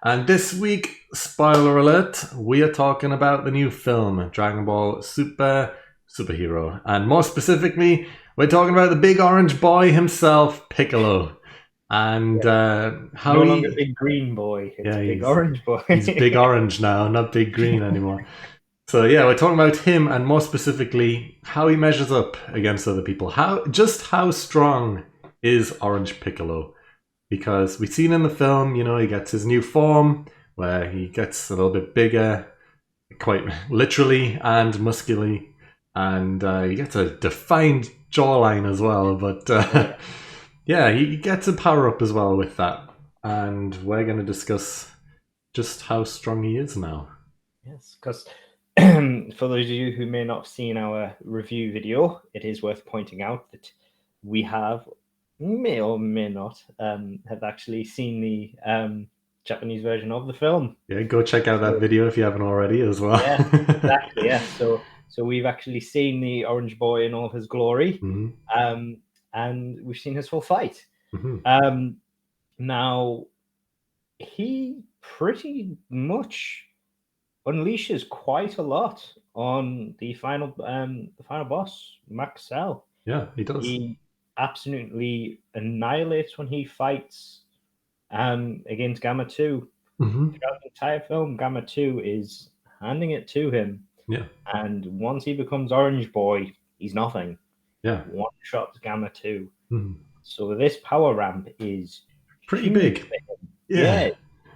And this week, spoiler alert, we are talking about the new film, Dragon Ball Superhero. And more specifically, we're talking about the big orange boy himself, Piccolo. And Yeah. how No longer he. big green boy, it's Yeah, big he's, orange boy. he's big orange now, not big green anymore. So yeah, we're talking about him and more specifically how he measures up against other people. How strong is Orange Piccolo? Because we've seen in the film, he gets his new form where he gets a little bit bigger, quite literally and muscularly, and he gets a defined jawline as well. But Oh yeah. yeah, he gets a power up as well with that, and we're going to discuss just how strong he is now. Yes, because for those of you who may not have seen our review video, it is worth pointing out that we may or may not, have actually seen the Japanese version of the film. Yeah, go check out that So video if you haven't already as well. yeah, exactly. Yeah. So we've actually seen the Orange Boy in all his glory, hmm um, and we've seen his full fight. hmm Um, Now he pretty much unleashes quite a lot on the final boss, Max Cell. Yeah, he does. He absolutely annihilates when he fights against Gamma 2. hmm Throughout the entire film, Gamma 2 is handing it to him. Yeah, And once he becomes Orange Boy, he's nothing. yeah. One shot Gamma 2. Mhm. So this power ramp is Pretty huge big. for him. Yeah, Yeah,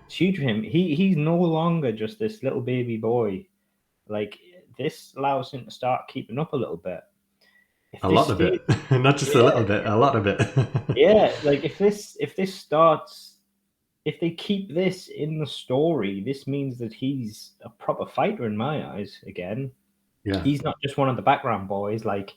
it's huge for him. He's no longer just this little baby boy. Like this allows him to start keeping up a little bit. If a this lot of stays, it, not just a yeah, little bit, a lot of it. yeah. Like if this starts, if they keep this in the story, this means that he's a proper fighter in my eyes again. Yeah. He's not just one of the background boys like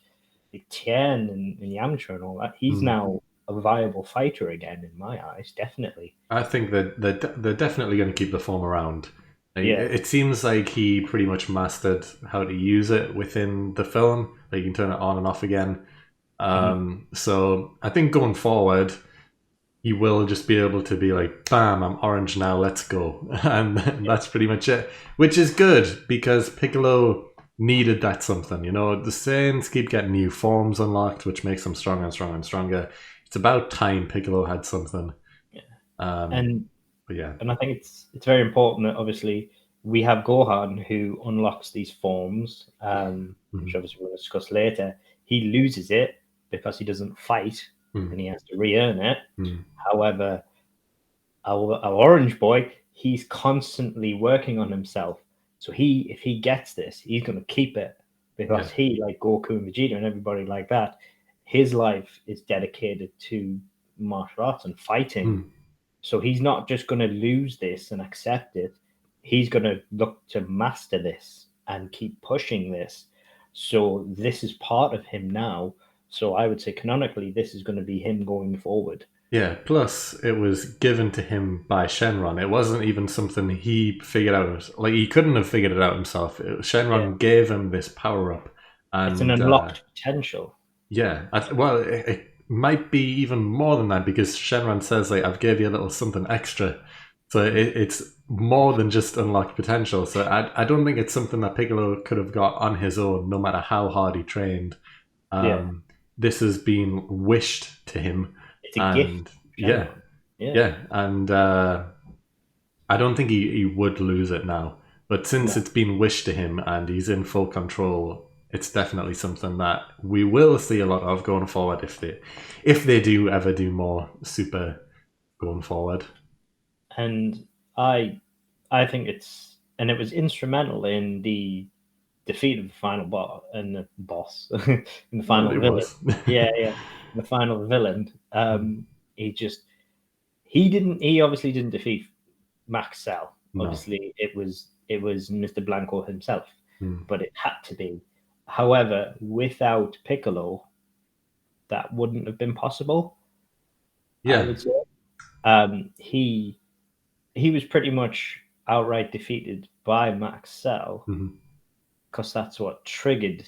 Tien and Yamcha and all that. He's Mm. now a viable fighter again in my eyes, definitely. I think that they're definitely going to keep the form around. Like, Yeah. it seems like he pretty much mastered how to use it within the film. Like you can turn it on and off again. Mhm. So I think going forward, he will just be able to be like, "Bam! I'm orange now. Let's go," and that's pretty much it. Which is good because Piccolo needed that something. The Saiyans keep getting new forms unlocked, which makes them stronger and stronger and stronger. It's about time Piccolo had something. Yeah. Um, And but yeah. and I think it's very important that obviously we have Gohan who unlocks these forms, which Mhm. obviously we'll discuss later. He loses it because he doesn't fight Mm, and he has to re-earn it. mm. However, our orange boy, he's constantly working on himself. So if he gets this, he's going to keep it Yeah. because he, like Goku and Vegeta and everybody like that, his life is dedicated to martial arts and fighting. Mm. So he's not just going to lose this and accept it. He's going to look to master this and keep pushing this. So this is part of him now. So I would say canonically, this is going to be him going forward. Yeah, plus it was given to him by Shenron. It wasn't even something he figured out. Like he couldn't have figured it out himself. Yeah, Shenron gave him this power up, it's an and unlocked potential. yeah, well, it might be even more than that because Shenron says like I've gave you a little something extra, so it's more than just unlocked potential. So I don't think it's something that Piccolo could have got on his own, no matter how hard he trained. Yeah, Um, this has been wished to him, it's a gift and from yeah, Shenron. Yeah, yeah, and I don't think he would lose it now. But since no, it's been wished to him and he's in full control, it's definitely something that we will see a lot of going forward if they do ever do more super going forward. and I I think it was instrumental in the defeat of the final boss and the boss in the Well, final it villain. was. Yeah, yeah, the final villain. He just he obviously didn't defeat Max Cell. No. Obviously, it was Mr. Blanco himself, Mm. but it had to be. However, without Piccolo, that wouldn't have been possible. I Yeah. would say he was pretty much outright defeated by Max Cell Mhm. because that's what triggered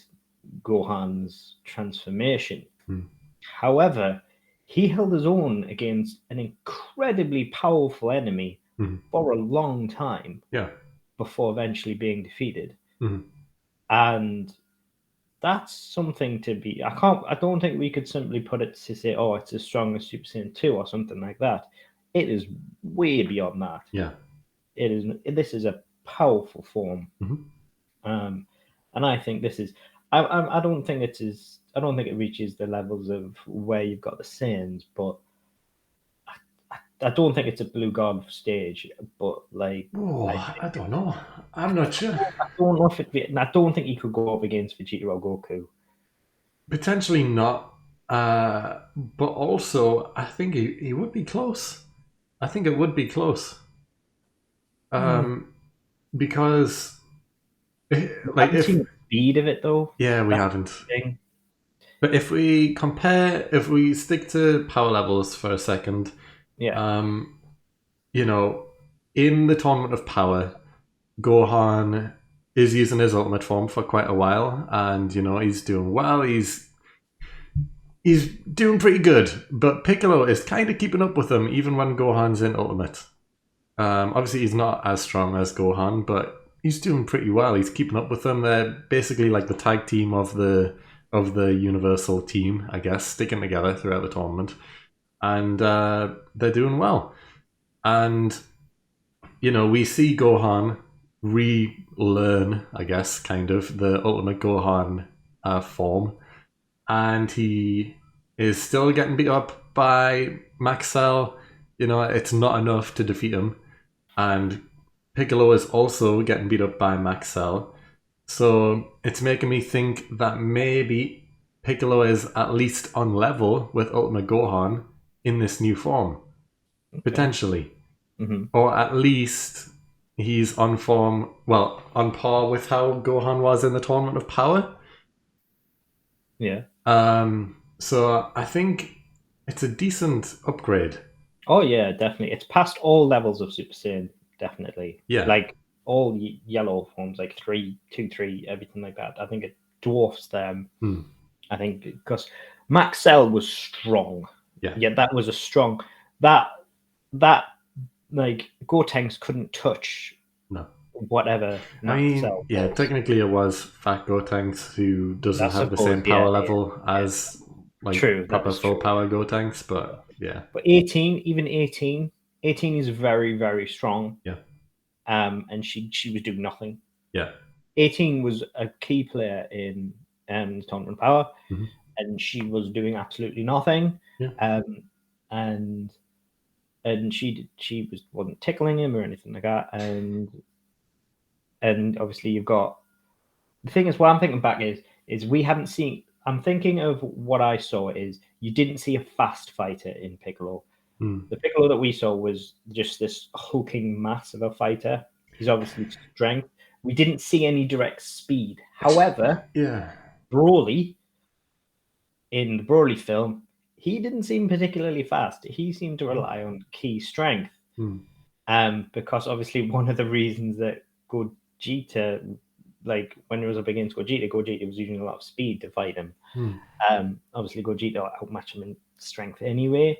Gohan's transformation. Mm. However, he held his own against an incredibly powerful enemy Mhm. for a long time Yeah. before eventually being defeated. Mhm. And that's something to be. I don't think we could simply put it to say, oh, it's as strong as Super Saiyan 2 or something like that. It is way beyond that. Yeah. It is. This is a powerful form. Mhm. Um, and I think this is. I don't think it is. I don't think it reaches the levels of where you've got the Saiyans, but I don't think it's a Blue God stage. But like, Oh, I I think don't know. I'm not sure. I don't know if it. I don't think he could go up against Vegeta or Goku. Potentially not. But also, I think he would be close. I think it would be close. Hmm. Um, because, We like, haven't if, seen the speed of it though. yeah, we That's haven't. the thing. But if we compare, if we stick to power levels for a second, Yeah. um, you know, in the Tournament of Power, Gohan is using his ultimate form for quite a while, and he's doing well. He's doing pretty good, but Piccolo is kind of keeping up with him even when Gohan's in ultimate. Obviously, he's not as strong as Gohan, but he's doing pretty well. He's keeping up with them. They're basically like the tag team of the Universal team, I guess, sticking together throughout the tournament, and they're doing well. And we see Gohan relearn, I guess, kind of the Ultimate Gohan form, and he is still getting beat up by Max Cell. It's not enough to defeat him, and Piccolo is also getting beat up by Max Cell. So it's making me think that maybe Piccolo is at least on level with Ultimate Gohan in this new form, Okay. potentially, Hmm. or at least he's on form, well, on par with how Gohan was in the Tournament of Power. Yeah. So I think it's a decent upgrade. Oh yeah, definitely. It's past all levels of Super Saiyan. Definitely. Yeah. Like all yellow forms, like 3, 2, 3, everything like that. I think it dwarfs them. Hmm. I think because Max Cell was strong. Yeah. Yeah, that was a strong that that like Gotenks couldn't touch No. whatever I Max mean, Cell yeah, was. technically it was Fat Gotenks who I doesn't have the suppose, same yeah, power yeah, level yeah. as like True, that proper is full true. power Gotenks, but yeah. But 18, even 18, 18 is very, very strong. Yeah. And she was doing nothing. Yeah. 18 was a key player in Tournament Power, Mhm. and she was doing absolutely nothing. Yeah. Um, and she wasn't tickling him or anything like that. And obviously you've got the thing is what I'm thinking back is we haven't seen. I'm thinking of what I saw is you didn't see a fast fighter in Piccolo. Mm. The Piccolo that we saw was just this hulking mass of a fighter. He's obviously strength. We didn't see any direct speed. However, Yeah. Broly in the Broly film, he didn't seem particularly fast. He seemed to rely on key strength. Mm. Because obviously one of the reasons that Gogeta, like when it was up against Gogeta, Gogeta was using a lot of speed to fight him. Mm. Obviously Gogeta outmatched him in strength anyway,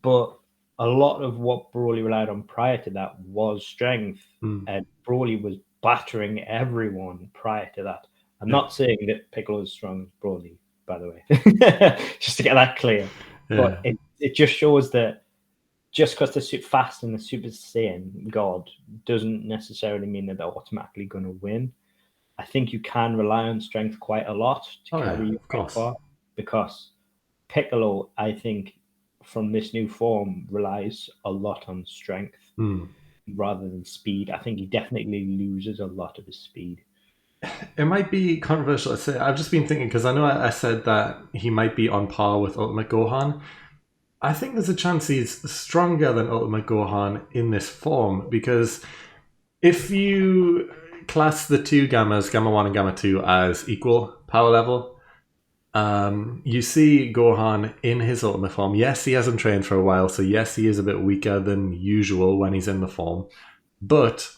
but a lot of what Broly relied on prior to that was strength, Mm. and Broly was battering everyone prior to that. I'm Yeah. not saying that Piccolo is strong as Broly, by the way, just to get that clear. Yeah. But it just shows that just because they're fast and the Super Saiyan God doesn't necessarily mean that they're automatically going to win. I think you can rely on strength quite a lot to Oh yeah, carry you of quite course. far because Piccolo, I think, from this new form, relies a lot on strength Mm. rather than speed. I think he definitely loses a lot of his speed. It might be controversial to say. I've just been thinking because I know I said that he might be on par with Ultimate Gohan. I think there's a chance he's stronger than Ultimate Gohan in this form because if you class the two gammas, Gamma 1 and Gamma 2, as equal power level, you see Gohan in his ultimate form. Yes, he hasn't trained for a while, so yes, he is a bit weaker than usual when he's in the form. But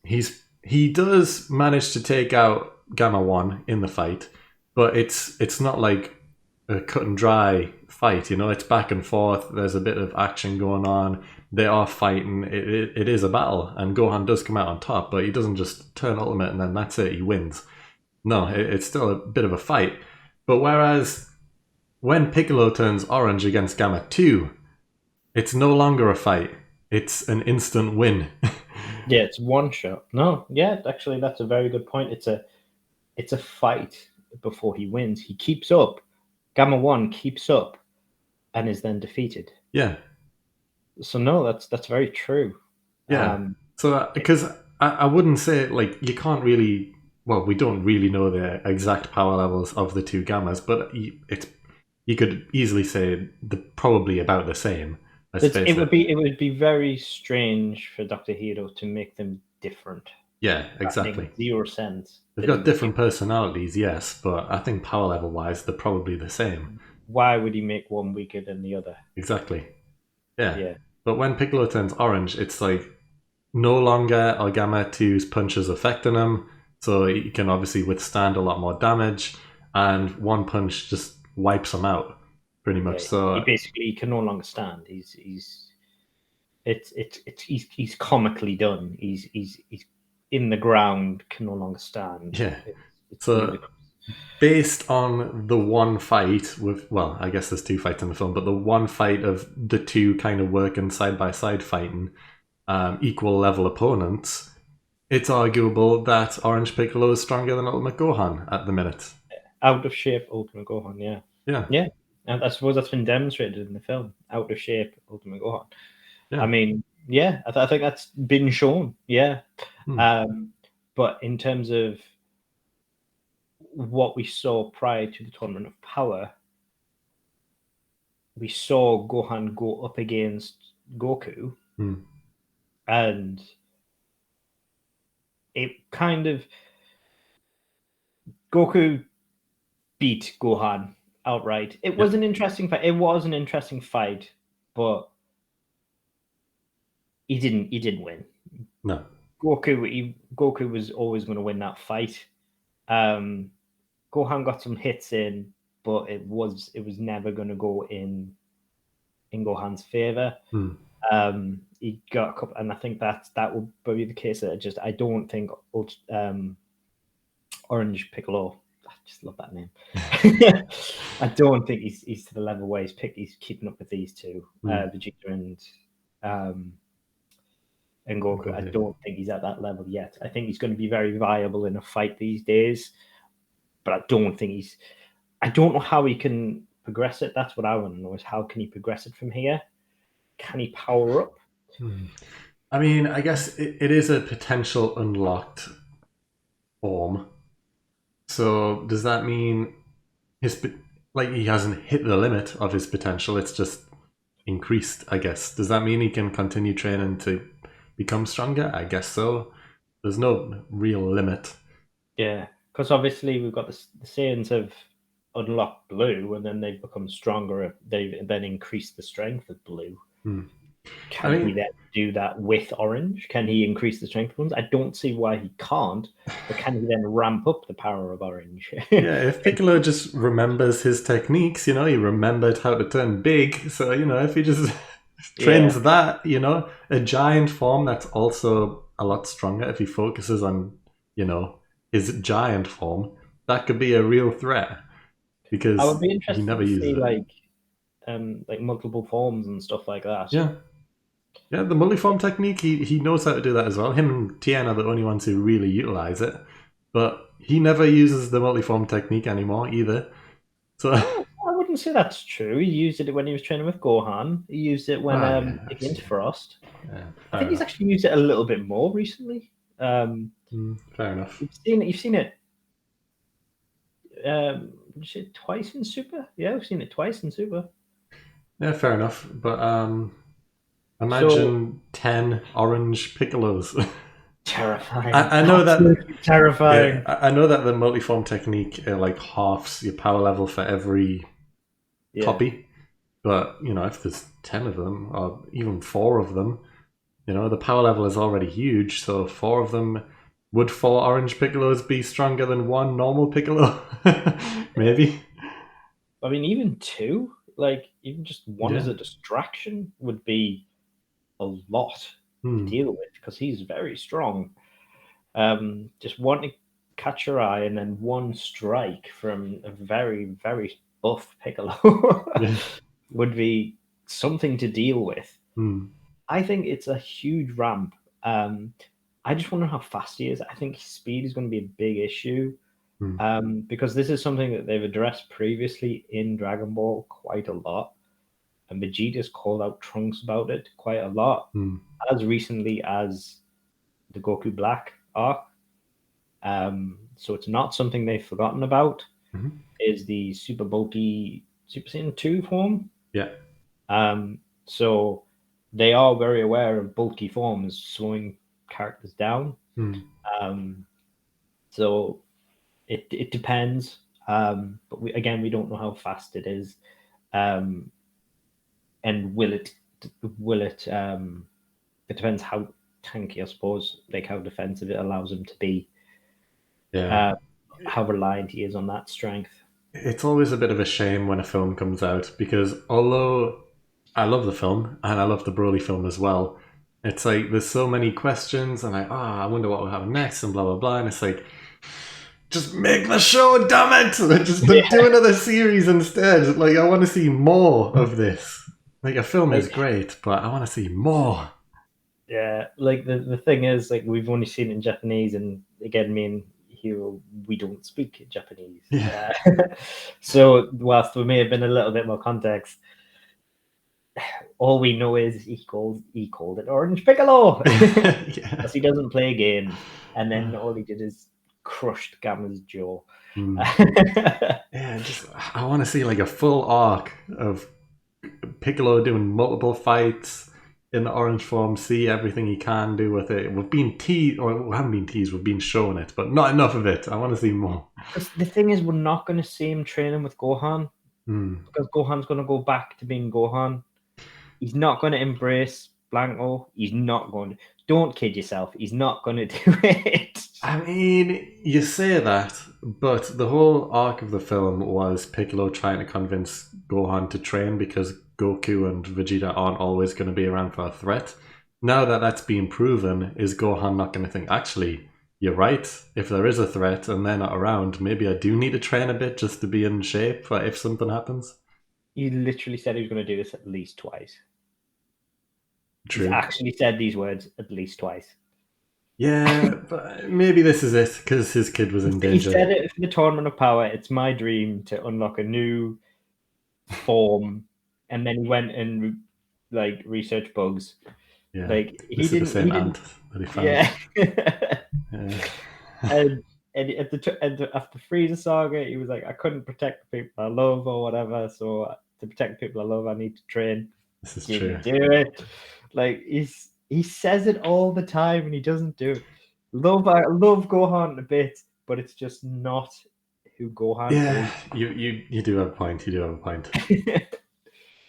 he does manage to take out Gamma 1 in the fight, but it's not like a cut and dry fight. You know, it's back and forth. There's a bit of action going on. They are fighting. It is a battle, and Gohan does come out on top, but he doesn't just turn ultimate and then that's it. He wins. No, it's still a bit of a fight. But whereas when Piccolo turns orange against Gamma 2, it's no longer a fight. It's an instant win. Yeah, it's one shot. No, yeah, actually, that's a very good point. It's a fight before he wins. He keeps up. Gamma 1 keeps up and is then defeated. Yeah. So no, that's very true. Yeah. So, because I wouldn't say, like, you can't really. Well, we don't really know the exact power levels of the two gammas, but you could easily say they're probably about the same. It would be very strange for Dr. Heeroh to make them different. Yeah, exactly. That makes zero sense. They've got different personalities, yes, but I think power level wise, they're probably the same. Why would he make one weaker than the other? Exactly. Yeah. Yeah. But when Piccolo turns orange, it's like no longer are Gamma 2's punches affecting him, so he can obviously withstand a lot more damage, and one punch just wipes him out, pretty much. Yeah, so he basically can no longer stand. He's comically done. He's in the ground, can no longer stand. Yeah. It's so ludicrous. Based on the one fight with, well, I guess there's two fights in the film, but the one fight of the two kind of working side by side fighting, equal level opponents, it's arguable that Orange Piccolo is stronger than Ultimate Gohan at the minute. Out of shape Ultimate Gohan, yeah. Yeah. Yeah. And I suppose that's been demonstrated in the film. Out of shape Ultimate Gohan. Yeah. I mean, yeah, I think that's been shown. Yeah. But in terms of what we saw prior to the Tournament of Power, we saw Gohan go up against Goku, and it kind of Goku beat Gohan outright. It was an interesting fight. It was an interesting fight, but he didn't win. No. Goku was always going to win that fight. Gohan got some hits in, but it was never going to go in Gohan's favor. He got a couple, and I think that will be the case. That I don't think Orange Piccolo. I just love that name. I don't think he's to the level where he's keeping up with these two, Vegeta and Goku. I don't think he's at that level yet. I think he's going to be very viable in a fight these days, but I don't know how he can progress it. That's what I want to know, is how can he progress it from here? Can he power up? I mean, I guess it is a potential unlocked form. So does that mean he hasn't hit the limit of his potential? It's just increased, I guess. Does that mean he can continue training to become stronger? I guess so. There's no real limit. Yeah, because obviously we've got the Saiyans have unlocked Blue, and then they've become stronger. They then increase the strength of Blue. Can he then do that with Orange? Can he increase the strength of ones? I don't see why he can't, but can he then ramp up the power of Orange? Yeah, if Piccolo just remembers his techniques, he remembered how to turn big. So, if he just trains that, a giant form that's also a lot stronger, if he focuses on, his giant form, that could be a real threat. Because I would be interested to see like multiple forms and stuff like that. Yeah, the multiform technique, he knows how to do that as well. Him and Tien are the only ones who really utilize it. But he never uses the multiform technique anymore either. So I wouldn't say that's true. He used it when he was training with Gohan. He used it when against Frost. Yeah, I think he's actually used it a little bit more recently. Fair enough. You've seen it twice in Super? Yeah, we've seen it twice in Super. Yeah, fair enough. But imagine 10 orange Piccolos. Terrifying. I know that terrifying. Yeah, I know that the multiform technique halves your power level for every copy. But if there's 10 of them, or even 4 of them, the power level is already huge. So 4 of them, would 4 orange Piccolos be stronger than 1 normal Piccolo? Maybe. I mean, even two, like even just one as Yeah. a distraction would be a lot to Hmm. deal with because he's very strong. Just one to catch your eye and then one strike from a very, very buff Piccolo Yeah. would be something to deal with. Hmm. I think it's a huge ramp. Um, I just wonder how fast he is. I think speed is going to be a big issue Hmm. because this is something that they've addressed previously in Dragon Ball quite a lot. And Vegeta's called out Trunks about it quite a lot, Hmm. as recently as the Goku Black arc. So it's not something they've forgotten about. Mhm. Is the super bulky Super Saiyan 2 form? Yeah. So they are very aware of bulky forms slowing characters down. Hmm. Um, so it depends. But again, we don't know how fast it is. Um, and will it it depends how tanky, I suppose, like how defensive it allows him to be, Yeah. uh, how reliant he is on that strength. It's always a bit of a shame when a film comes out because although I love the film and I love the Broly film as well, it's like there's so many questions and I wonder what will happen next and blah blah blah and it's like just make the show, damn it! Just do Yeah, another series instead. Like I want to see more of this. Like a film is like great, but I want to see more. yeah, like the thing is, like we've only seen it in Japanese, and again, me and Hero, we don't speak Japanese. Yeah, So whilst there may have been a little bit more context, all we know is he called it Orange Piccolo yeah. because he doesn't play games, and then all he did is crushed Gamma's jaw. Mm. Yeah, just I want to see like a full arc of Piccolo doing multiple fights in the orange form, see everything he can do with it. We've been teased, or we haven't been teased, we've been shown it, but not enough of it. I want to see more. The thing is, we're not going to see him training with Gohan Mm. because Gohan's going to go back to being Gohan. He's not going to embrace Blanco. He's not going to. Don't kid yourself. He's not going to do it. I mean, you say that, but the whole arc of the film was Piccolo trying to convince Gohan to train because Goku and Vegeta aren't always going to be around for a threat. Now that that's been proven, is Gohan not going to think, actually, you're right, if there is a threat and they're not around, maybe I do need to train a bit just to be in shape for if something happens? He literally said he was going to do this at least twice. He's True. actually said these words at least twice. Yeah, but maybe this is it because his kid was in He danger. said it for the Tournament of Power. It's my dream to unlock a new form, and then he went and like researched bugs. Yeah, Like the he Super didn't. He Saiyan didn't. ant that he found. Yeah. Yeah. and after Frieza saga, he was like, I couldn't protect the people I love or whatever. So to protect the people I love, I need to train. This is true. Didn't do it. Like he says it all the time and he doesn't do it. I love Gohan a bit, but it's just not who Gohan Yeah, is. you do have a point. You do have a point.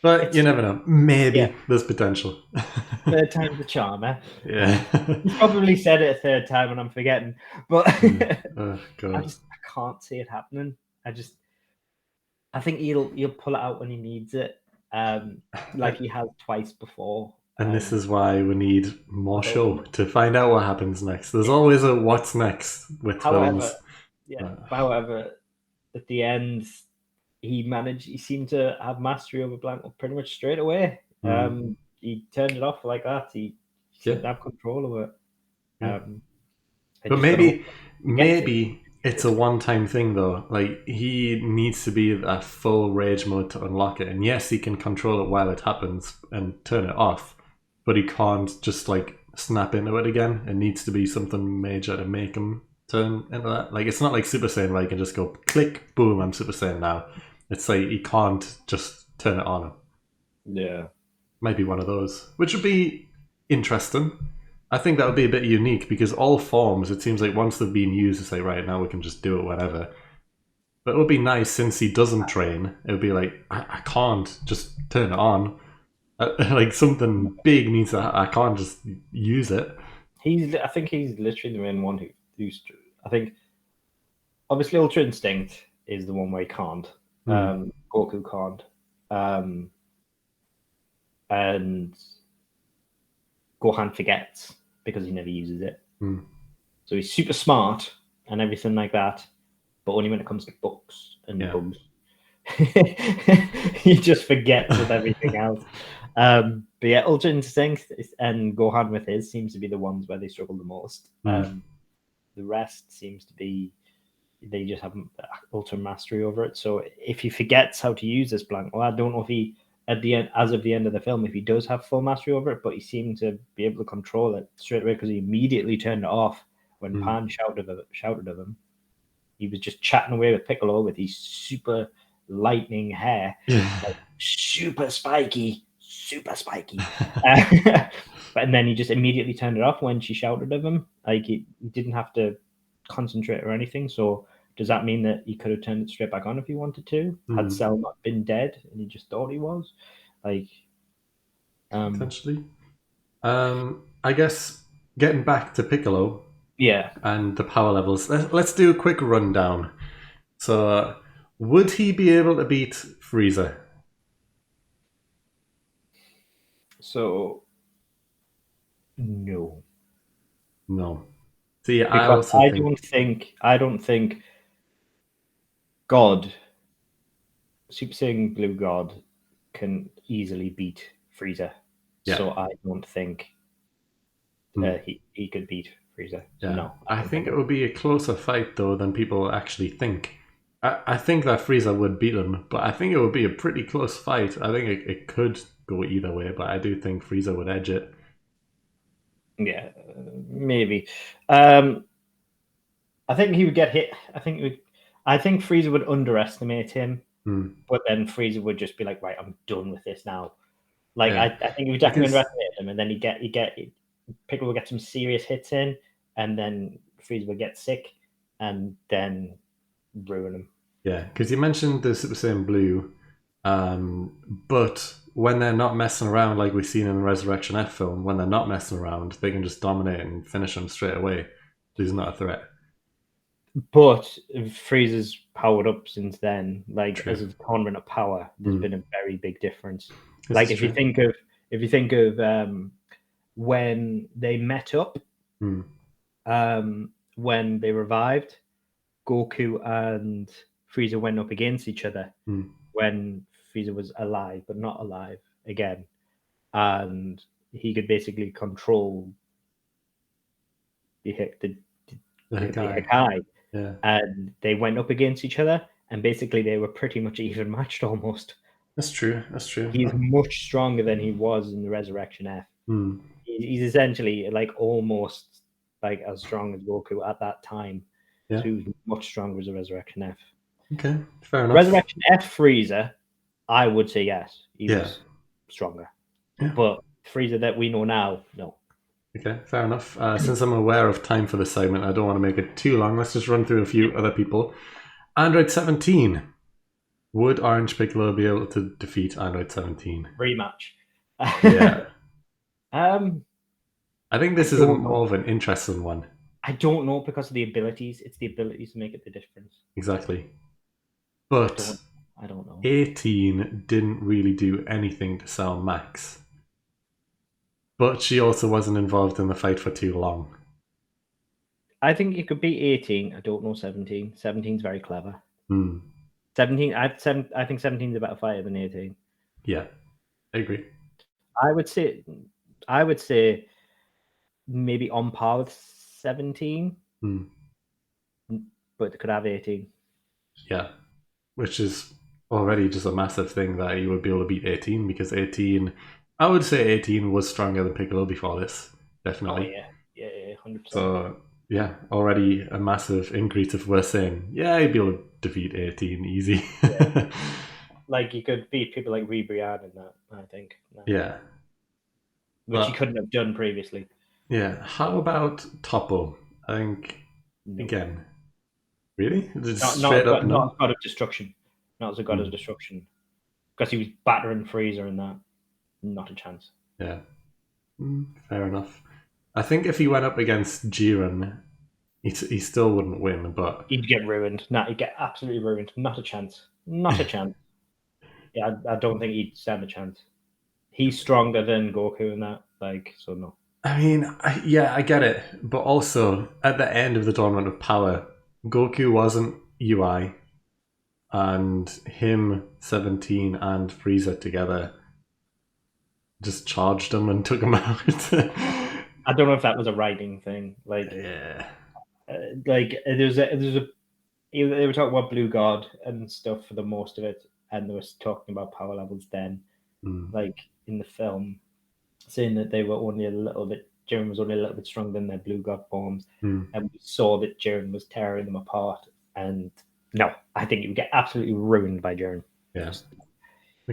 But you It's never know. yeah, Maybe there's potential. third time's the charm, eh? Yeah. He's probably said it a third time and I'm forgetting, but Oh God. I can't see it happening. I think he'll pull it out when he needs it, like he has twice before. And this is why we need more With show Ultimate. to find out what happens next. There's Yeah. always a what's next with However, films. yeah. Uh, However, at the end, he managed. He seemed to have mastery over Blanco pretty much straight away. mm, He turned it off like that. He yeah, seemed to have control over it. yeah. I But just got to hope maybe he gets it. maybe it's a one-time thing though. Like he needs to be at full rage mode to unlock it. And yes, he can control it while it happens and turn it off, but he can't just like snap into it again. It needs to be something major to make him turn into that. Like it's not like Super Saiyan where he can just go click, boom, I'm Super Saiyan now. It's like he can't just turn it on. Yeah. Might be one of those, which would be interesting. I think that would be a bit unique because all forms, it seems like once they've been used, it's like, right, now we can just do it whenever. But it would be nice since he doesn't train. It would be like, I can't just turn it on. Like something big needs to, I can't just use it. I think he's literally the main one who's. I think obviously Ultra Instinct is the one where he can't. Hmm. Goku can't. And Gohan forgets because he never uses it. Mm. So he's super smart and everything like that, but only when it comes to books and bugs. He just forgets with everything else. But yeah, Ultra Instinct and Gohan with his seems to be the ones where they struggle the most. The rest seems to be they just have ultra mastery over it. So if he forgets how to use this blank, well, I don't know if he at the end, as of the end of the film, if he does have full mastery over it, but he seemed to be able to control it straight away because he immediately turned it off when Pan shouted at him. He was just chatting away with Piccolo with his super lightning hair, like super spiky. And then he just immediately turned it off when she shouted at him. Like he didn't have to concentrate or anything. So does that mean that he could have turned it straight back on if he wanted to? Had Cell not been dead and he just thought he was? Like potentially. I guess getting back to Piccolo. Yeah. And the power levels. Let's do a quick rundown. So, would he be able to beat Frieza? So, no. No. See, because I don't think God, Super Saiyan Blue God, can easily beat Frieza. Yeah. So I don't think he could beat Frieza. So Yeah. no. I think it would be a closer fight, though, than people actually think. I think that Frieza would beat him, but I think it would be a pretty close fight. I think it could go either way, but I do think Frieza would edge it. Yeah, maybe. I think he would get hit. I think Frieza would underestimate him, but then Frieza would just be like, "Right, I'm done with this now." Like I think he would definitely underestimate him, and then Piccolo would get some serious hits in, and then Frieza would get sick, and then ruin him. Yeah, because you mentioned the Super Saiyan Blue, but when they're not messing around, like we've seen in the Resurrection F film, when they're not messing around, they can just dominate and finish them straight away. He's not a threat. But Frieza's powered up since then. Like as a tournament of power, there's been a very big difference. Like if you think of when they met up, when they revived, Goku and Frieza went up against each other when Frieza was alive but not alive again, and he could basically control the Hakai. Yeah. And they went up against each other, and basically they were pretty much even matched almost. That's true. He's much stronger than he was in the Resurrection F. He's essentially like almost like as strong as Goku at that time. Yeah. So he was much stronger as a Resurrection F. Okay, fair enough. Resurrection F Frieza, I would say yes. He was stronger. Yeah. But Frieza that we know now, no. Okay, fair enough. Since I'm aware of time for this segment, I don't want to make it too long. Let's just run through a few other people. Android 17. Would Orange Piccolo be able to defeat Android 17? Rematch. Yeah. I think this is more of an interesting one. I don't know because of the abilities. It's the abilities to make it the difference. Exactly. But I don't know. 18 didn't really do anything to Cell Max. But she also wasn't involved in the fight for too long. I think it could be 18. I don't know 17. 17 is very clever. 17. I think 17 is a better fighter than 18. Yeah, I agree. I would say maybe on par with 17, but it could have 18. Yeah, which is already just a massive thing that you would be able to beat 18 because 18. I would say 18 was stronger than Piccolo before this, definitely. Oh, yeah, 100%. So, yeah, already a massive increase if we're saying, yeah, you'd be able to defeat 18 easy. Yeah. Like, you could beat people like Ribrianne in that, I think. Yeah. Which you couldn't have done previously. Yeah. How about Toppo? I think, again, really? Not a god of destruction. Not as a god of destruction. Because he was battering Frieza in that. Not a chance. Yeah. Fair enough. I think if he went up against Jiren, he still wouldn't win, but... He'd get ruined. He'd get absolutely ruined. Not a chance. Not a chance. Yeah, I don't think he'd stand a chance. He's stronger than Goku in that, like, so no. I mean, yeah, I get it, but also at the end of the Tournament of Power, Goku wasn't UI, and him, 17, and Frieza together just charged him and took him out. I don't know if that was a writing thing. Yeah. There's a they were talking about Blue God and stuff for the most of it, and they were talking about power levels then, Mm. like in the film, saying that they were only a little bit. Jiren was only a little bit stronger than their Blue God forms, Mm. and we saw that Jiren was tearing them apart. And no, I think he would get absolutely ruined by Jiren. Yeah.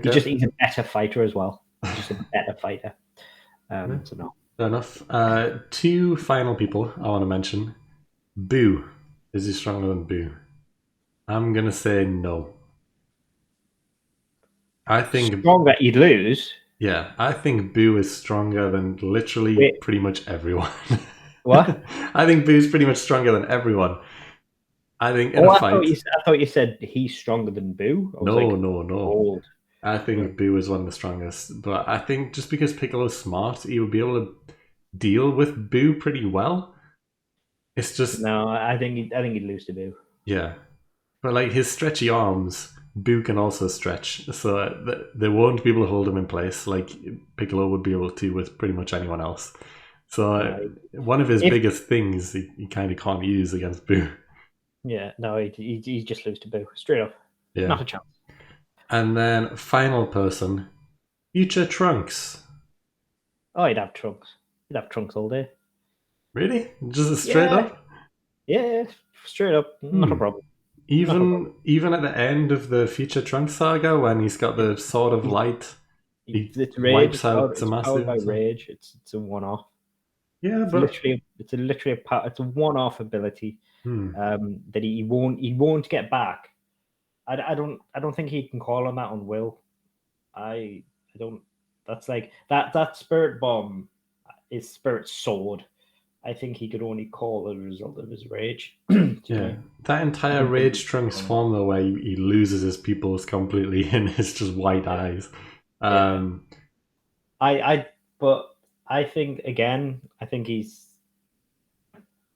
He's Okay. a better fighter as well. He's just a better fighter. Yeah. So no. Fair enough. Two final people I want to mention. Boo. Is he stronger than Boo? I'm gonna say no. I think Stronger, he'd lose. Yeah, I think Boo is stronger than literally Wait, pretty much everyone. what? I think Boo's pretty much stronger than everyone. I think in Oh, a fight, I thought you said he's stronger than Boo. I was no, like, no, no. old. I Right. think Boo is one of the strongest. But I think just because Piccolo's smart, he would be able to deal with Boo pretty well. It's just, No, I think he'd lose to Boo. yeah. But like his stretchy arms, Boo can also stretch. So they won't be able to hold him in place like Piccolo would be able to with pretty much anyone else. So No, one of his if biggest things he kind of can't use against Boo. yeah, no, he just lose to Boo straight up. Yeah. Not a chance. And then final person, future Trunks. Oh, he'd have Trunks. He'd have Trunks all day. Really? Just straight Yeah, up? yeah, straight up. Not a Hmm. problem. Not a problem. Even at the end of the future Trunks saga, when he's got the sword of He's, light, he it's rage. wipes out It's powered Zamasu by and stuff. rage. It's a one off. Yeah, It's but literally it's a one off ability hmm, that he won't get back. I don't think he can call on that on will. I don't. That's like that spirit bomb is spirit sword. I think he could only call as a result of his rage. Do you know what I yeah, mean? that I entire don't think Rage he can Trunks call on it. form though, where he loses his pupils completely and it's just white Yeah, eyes. yeah. Um, I but I think again. I think he's.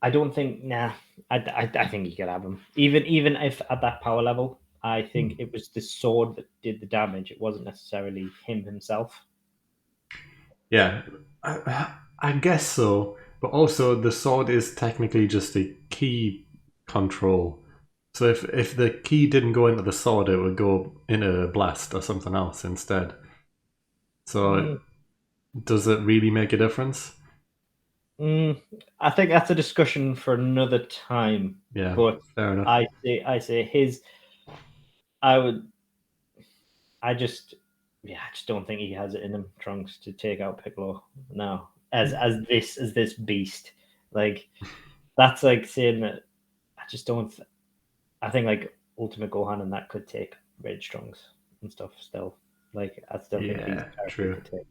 I don't think. Nah. I think he could have him. Even if at that power level, I think it was the sword that did the damage. It wasn't necessarily him himself. yeah, I guess so. But also, the sword is technically just a key control. So if the key didn't go into the sword, it would go into a blast or something else instead. So Mm, does it really make a difference? mm, I think that's a discussion for another time. Yeah, But fair enough. I say his. I would. I just. Yeah, I just don't think he has it in him, Trunks, to take out Piccolo. No, as this beast, like that's like saying that. I just don't. I think like Ultimate Gohan and that could take Rage Trunks and stuff still. Like I still think he's Yeah, a character true. to take.